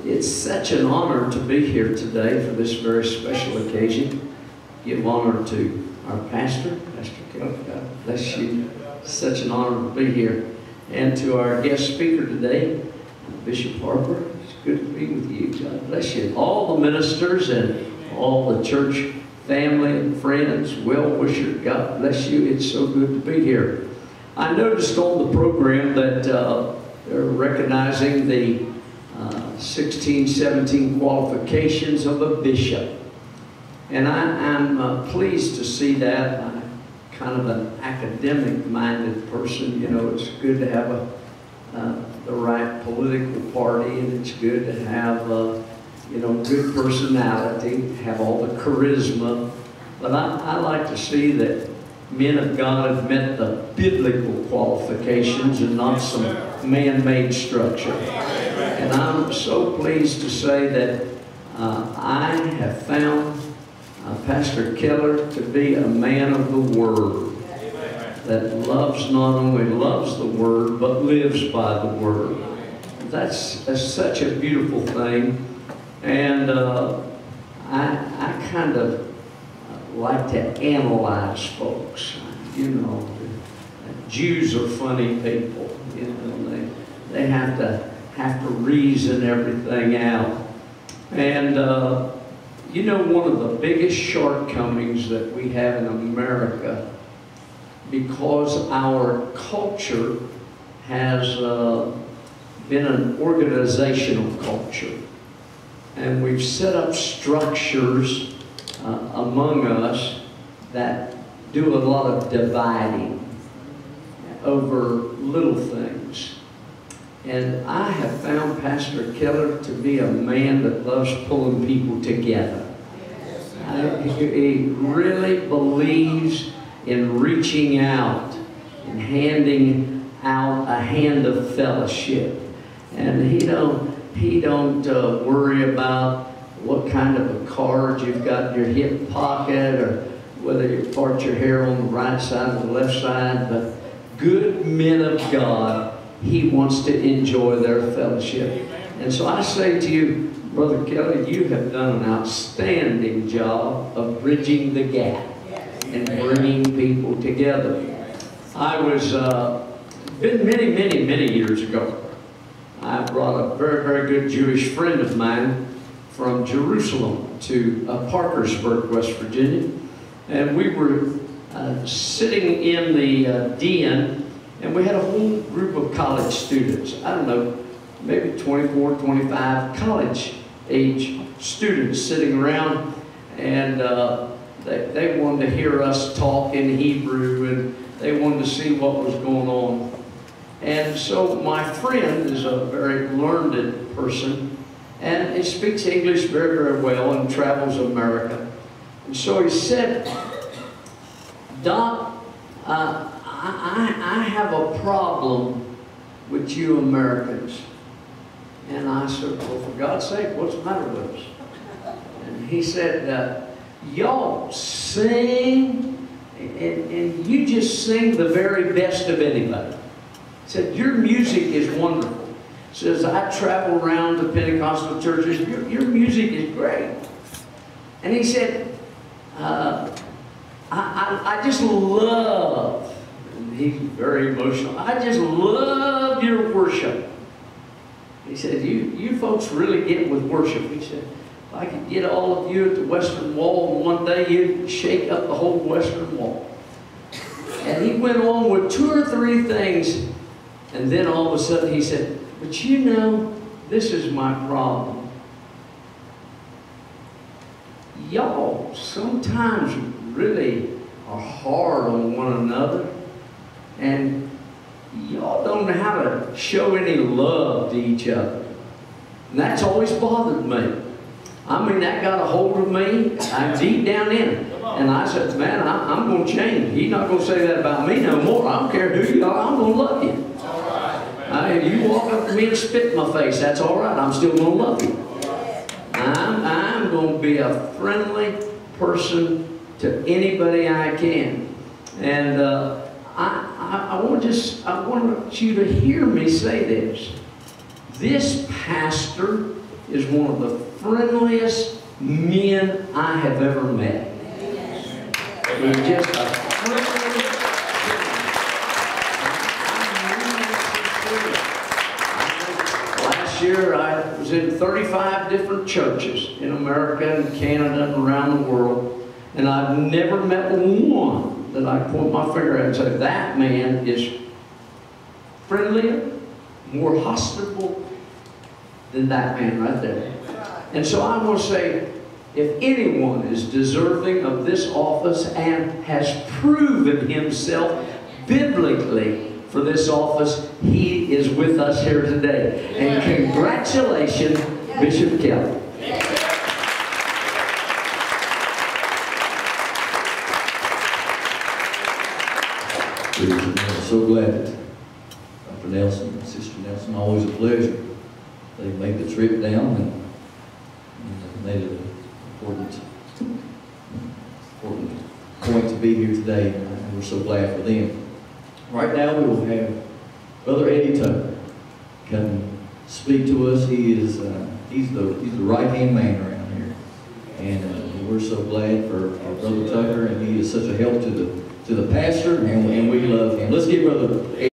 It's such an honor to be here today for this very special occasion. Give honor to our pastor, Pastor Kelly. God bless you. Such an honor to be here. And to our guest speaker today, Bishop Harper. It's good to be with you. God bless you. All the ministers and all the church family and friends, well-wishers, God bless you. It's so good to be here. I noticed on the program that they're recognizing the 16, 17 qualifications of a bishop. And I'm pleased to see that. I'm kind of an academic-minded person. You know, it's good to have the right political party, and it's good to have you know, good personality, have all the charisma. But I like to see that men of God have met the biblical qualifications and not some man-made structure. And I'm so pleased to say that I have found Pastor Keller to be a man of the Word that loves, not only loves the Word, but lives by the Word. That's such a beautiful thing. And I kind of like to analyze folks. You know, Jews are funny people. You know, they have to reason everything out. And you know, one of the biggest shortcomings that we have in America, because our culture has been an organizational culture. And we've set up structures among us that do a lot of dividing over little things. And I have found Pastor Keller to be a man that loves pulling people together. He really believes in reaching out and handing out a hand of fellowship. And he don't worry about what kind of a card you've got in your hip pocket or whether you part your hair on the right side or the left side. But good men of God, he wants to enjoy their fellowship. And so I say to you, Brother Kelly, you have done an outstanding job of bridging the gap and bringing people together. I was, been many years ago, I brought a very, very good Jewish friend of mine from Jerusalem to Parkersburg, West Virginia. And we were sitting in the den, and we had a whole group of college students. I don't know, maybe 24, 25 college-age students sitting around, and they wanted to hear us talk in Hebrew, and they wanted to see what was going on. And so my friend is a very learned person, and he speaks English very, very well and travels America. And so he said, Doc, I have a problem with you Americans. And I said, well, for God's sake, what's the matter with us? And he said, y'all sing, and you just sing the very best of anybody. He said, your music is wonderful. He says, I travel around to Pentecostal churches. Your music is great. And he said, I just love, and he's very emotional, I just love your worship. He said, you folks really get with worship. He said, if I could get all of you at the Western Wall, and one day you'd shake up the whole Western Wall. And he went on with 2 or 3 things, and then all of a sudden he said, but you know, this is my problem. Y'all sometimes really are hard on one another, and y'all don't know how to show any love to each other. And that's always bothered me. I mean, that got a hold of me deep down in. And I said, man, I'm going to change. He's not going to say that about me no more. I don't care who you are, I'm going to love you. If you walk up to me and spit in my face, that's all right. I'm still going to love you. I'm going to be a friendly person to anybody I can. And I want you to hear me say this. This pastor is one of the friendliest men I have ever met. He's just a friendly man. Last year I was in 35 different churches in America and Canada and around the world, and I've never met one that I point my finger at and say, that man is friendlier, more hospitable than that man right there. And so I want to say, if anyone is deserving of this office and has proven himself biblically for this office, he is with us here today. And congratulations, Bishop Kelly. We're so glad that Dr. Nelson and Sister Nelson, always a pleasure. They made the trip down and made it an important point to be here today, and we're so glad for them. Right now we will have Brother Eddie Tucker come speak to us. He's the right-hand man around here, and we're so glad for our Brother Tucker, and he is such a help to the pastor, and we love him. Let's give Brother Eddie